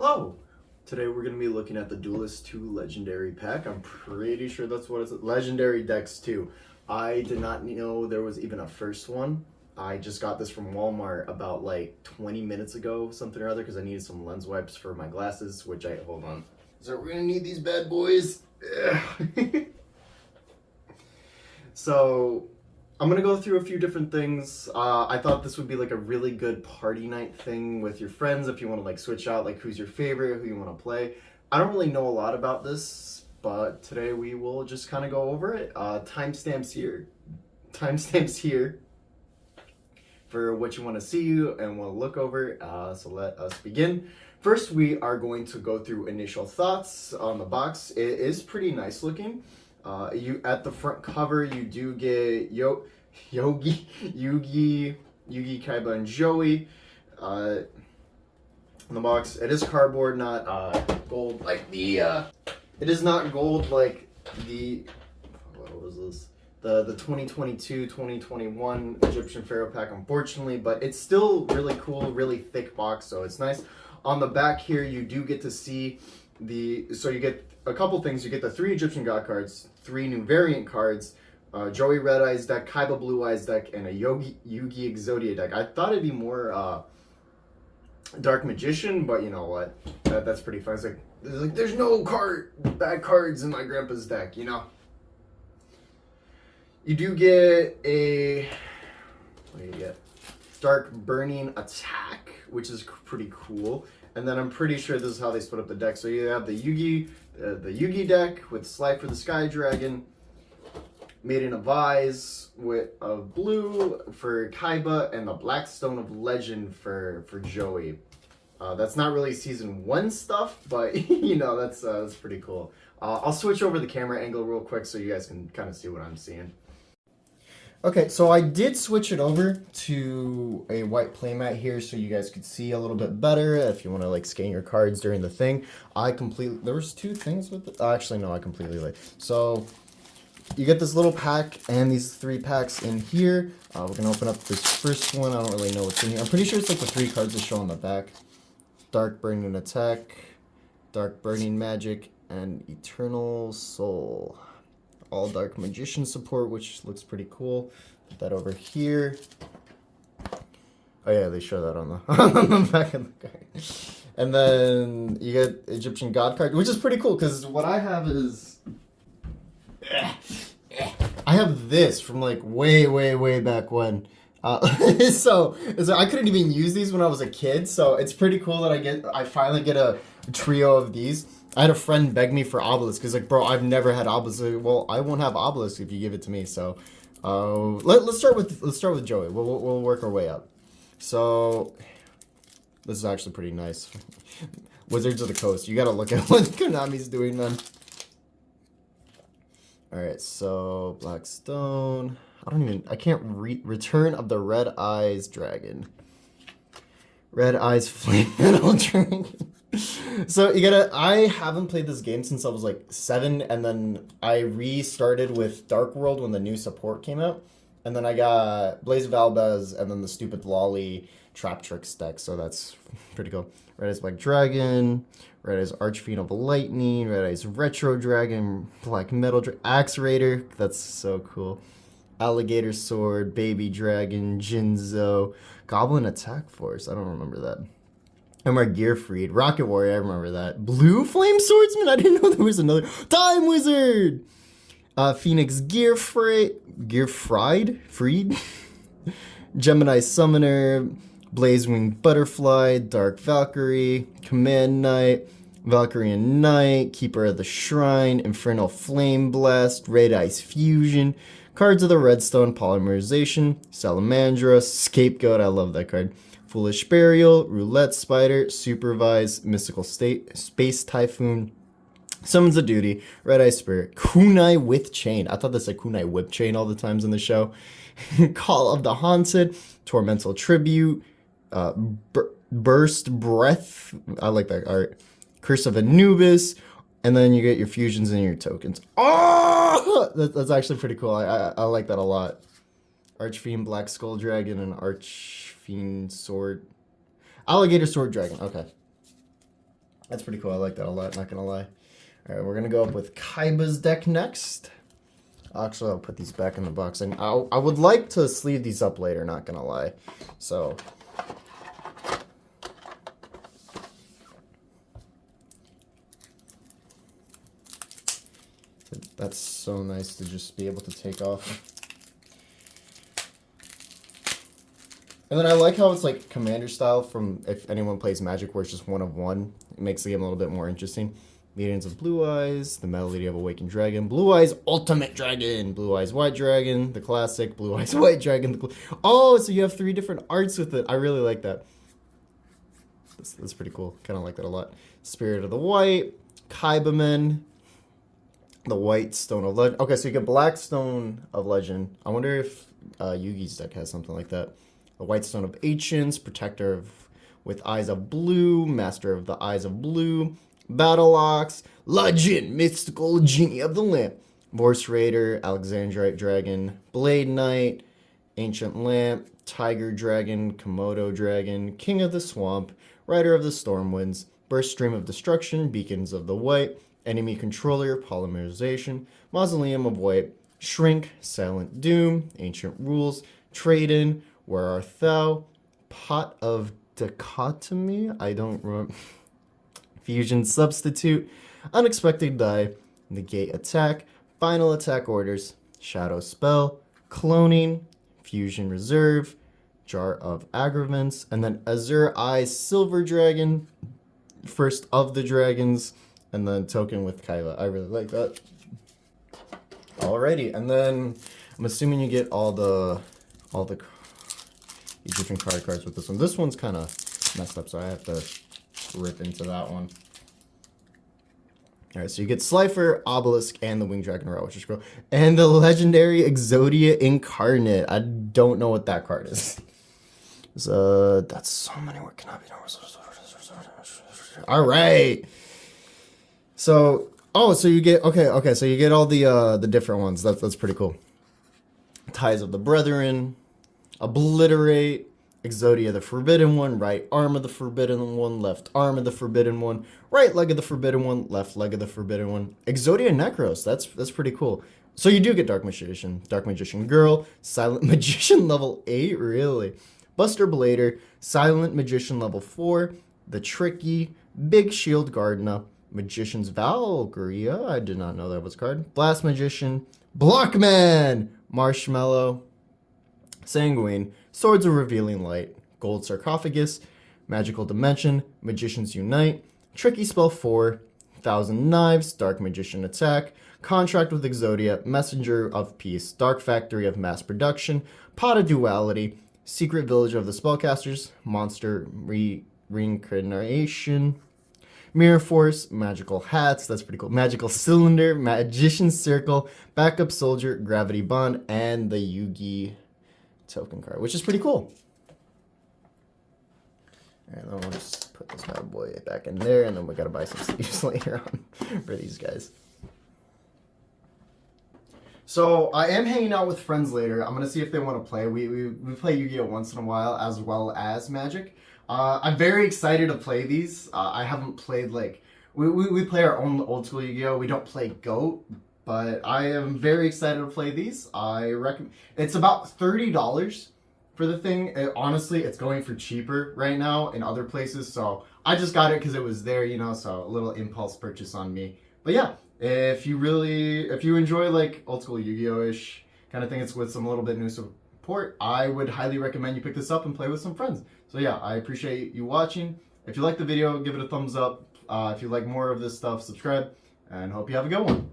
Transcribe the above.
Hello! Today we're going to be looking at the Duelist 2 Legendary Pack. I'm pretty sure that's what it's... Legendary Decks 2. I did not know there was even a first one. I just got this from Walmart about like 20 minutes ago, something or other, because I needed some lens wipes for my glasses, which I... Hold on. So we're going to need these bad boys. So... I'm going to go through a few different things. I thought this would be like a really good party night thing with your friends if you want to like switch out like who's your favorite, who you want to play. I don't really know a lot about this, but today we will just kind of go over it. Timestamps here. Timestamps here for what you want to see and want to look over. So let us begin. First, we are going to go through initial thoughts on the box. It is pretty nice looking. You at the front cover, you do get Yugi, Kaiba, and Joey. In the box, it is cardboard, not gold like the. It is not gold like the. What was this? The 2022-2021 Egyptian Pharaoh pack, unfortunately, but it's still really cool, really thick box, so it's nice. On the back here, you do get to see so you get a couple things. You get the 3 Egyptian God cards, 3 new variant cards, Joey Red Eyes deck, Kaiba Blue Eyes deck, and a Yugi Exodia deck. I thought it'd be more Dark Magician, but you know what? That's pretty fun. It's like there's no bad cards in my grandpa's deck, you know? You do get a... What do you get? Dark Burning Attack, which is pretty cool. And then I'm pretty sure this is how they split up the deck. So you have the Yugi deck with Slide for the Sky Dragon, Maiden of Eyes of blue for Kaiba, and the Blackstone of Legend for Joey. That's not really season 1 stuff, but you know that's pretty cool. I'll switch over the camera angle real quick so you guys can kind of see what I'm seeing. Okay, so I did switch it over to a white playmat here so you guys could see a little bit better if you want to like scan your cards during the thing. There was 2 things with it. Actually, no, I completely like. So you get this little pack and these 3 packs in here. We're going to open up this first one. I don't really know what's in here. I'm pretty sure it's like the 3 cards that show on the back. Dark Burning Attack, Dark Burning Magic, and Eternal Soul. All Dark Magician support, which looks pretty cool. Put that over here. Oh yeah, they show that on the, on the back of the card. And then you get Egyptian God card, which is pretty cool, because what I have is... I have this from like way back when. So I couldn't even use these when I was a kid, so it's pretty cool that I finally get a trio of these. I had a friend beg me for Obelisk because like, bro, I've never had Obelisk. Well, I won't have Obelisk if you give it to me. So, let's start with Joey. We'll work our way up. So, this is actually pretty nice. Wizards of the Coast. You gotta look at what Konami's doing, man. All right, so Blackstone. I can't read. Return of the Red Eyes Dragon. Red Eyes Flame Metal Dragon. So I haven't played this game since I was like 7, and then I restarted with Dark World when the new support came out, and then I got Blaze of Albaz and then the stupid Lolly Trap Tricks deck, so that's pretty cool. Red Eyes Black Dragon, Red Eyes Archfiend of Lightning, Red Eyes Retro Dragon, Black Metal Axe Raider, that's so cool. Alligator Sword, Baby Dragon, Jinzo, Goblin Attack Force, I don't remember that. Emmer Gearfried, Rocket Warrior, I remember that. Blue Flame Swordsman, I didn't know there was another. Time Wizard! Phoenix Gearfried? Gemini Summoner, Blazewing Butterfly, Dark Valkyrie, Command Knight, Valkyrian Knight, Keeper of the Shrine, Infernal Flame Blast, Red Eyes Fusion, Cards of the Redstone Polymerization, Salamandra, Scapegoat, I love that card. Foolish Burial, Roulette Spider, Supervise, Mystical Space Typhoon, Summons of Duty, Red Eye Spirit, Kunai with Chain. I thought this said Kunai Whip Chain all the times in the show. Call of the Haunted, Tormental Tribute, Burst Breath. I like that art. Curse of Anubis, and then you get your fusions and your tokens. Oh, that's actually pretty cool. I like that a lot. Archfiend Black Skull Dragon and Archfiend Sword. Alligator Sword Dragon. Okay. That's pretty cool. I like that a lot, not gonna lie. All right, we're gonna go up with Kaiba's deck next. Actually, I'll put these back in the box. And I would like to sleeve these up later, not gonna lie. So... that's so nice to just be able to take off. And then I like how it's like Commander style from if anyone plays Magic where it's just one of one. It makes the game a little bit more interesting. Meetings of Blue Eyes, the Melody of Awakened Dragon, Blue Eyes Ultimate Dragon, Blue Eyes White Dragon, the classic, Blue Eyes White Dragon. Oh, so you have 3 different arts with it. I really like that. That's pretty cool. Kind of like that a lot. Spirit of the White, Kaibaman, the White Stone of Legend. Okay, so you get Black Stone of Legend. I wonder if Yugi's deck has something like that. The White Stone of Ancients, Protector of, with Eyes of Blue, Master of the Eyes of Blue, Battle Ox, Legend, Mystical Genie of the Lamp, Vorse Raider, Alexandrite Dragon, Blade Knight, Ancient Lamp, Tiger Dragon, Komodo Dragon, King of the Swamp, Rider of the Stormwinds, Burst Stream of Destruction, Beacons of the White, Enemy Controller, Polymerization, Mausoleum of White, Shrink, Silent Doom, Ancient Rules, Trade-In, Where Art Thou, Pot of Dichotomy, I don't remember, Fusion Substitute, Unexpected Die, Negate Attack, Final Attack Orders, Shadow Spell, Cloning, Fusion Reserve, Jar of Aggravants, and then Azure Eyes Silver Dragon, First of the Dragons, and then Token with Kaiba. I really like that. Alrighty, and then I'm assuming you get all the Egyptian card cards with this one. This one's kind of messed up, so I have to rip into that one. Alright, so you get Slifer, Obelisk, and the Winged Dragon Row, which is cool. And the legendary Exodia Incarnate. I don't know what that card is. So that's so many work cannot be done. Alright. So so you get okay, so you get all the different ones. That's pretty cool. Ties of the Brethren, Obliterate, Exodia the Forbidden One, right arm of the Forbidden One, left arm of the Forbidden One, right leg of the Forbidden One, left leg of the Forbidden One. Exodia Necros, that's pretty cool. So you do get Dark Magician Girl, Silent Magician level 8, really. Buster Blader, Silent Magician level 4, the Tricky, Big Shield Gardena, Magician's Valkyria, I did not know that was a card. Blast Magician, Blockman, Marshmallow, Sanguine, Swords of Revealing Light, Gold Sarcophagus, Magical Dimension, Magicians Unite, Tricky Spell 4, Thousand Knives, Dark Magician Attack, Contract with Exodia, Messenger of Peace, Dark Factory of Mass Production, Pot of Duality, Secret Village of the Spellcasters, Monster Reincarnation, Mirror Force, Magical Hats, that's pretty cool, Magical Cylinder, Magician's Circle, Backup Soldier, Gravity Bond, and the Yugi token card, which is pretty cool. Alright, then we'll just put this bad boy back in there, and then we gotta buy some sleeves later on for these guys. So I am hanging out with friends later. I'm gonna see if they want to play. We play Yu-Gi-Oh once in a while, as well as Magic. I'm very excited to play these. I haven't played like we play our own old school Yu-Gi-Oh. We don't play GOAT, but I am very excited to play these. I recommend. It's about $30 for the thing. Honestly, it's going for cheaper right now in other places. So I just got it because it was there, you know. So a little impulse purchase on me. But yeah, if you enjoy like old school Yu-Gi-Oh-ish kind of thing, it's with some little bit new support, I would highly recommend you pick this up and play with some friends. So yeah, I appreciate you watching. If you like the video, give it a thumbs up. If you like more of this stuff, subscribe, and hope you have a good one.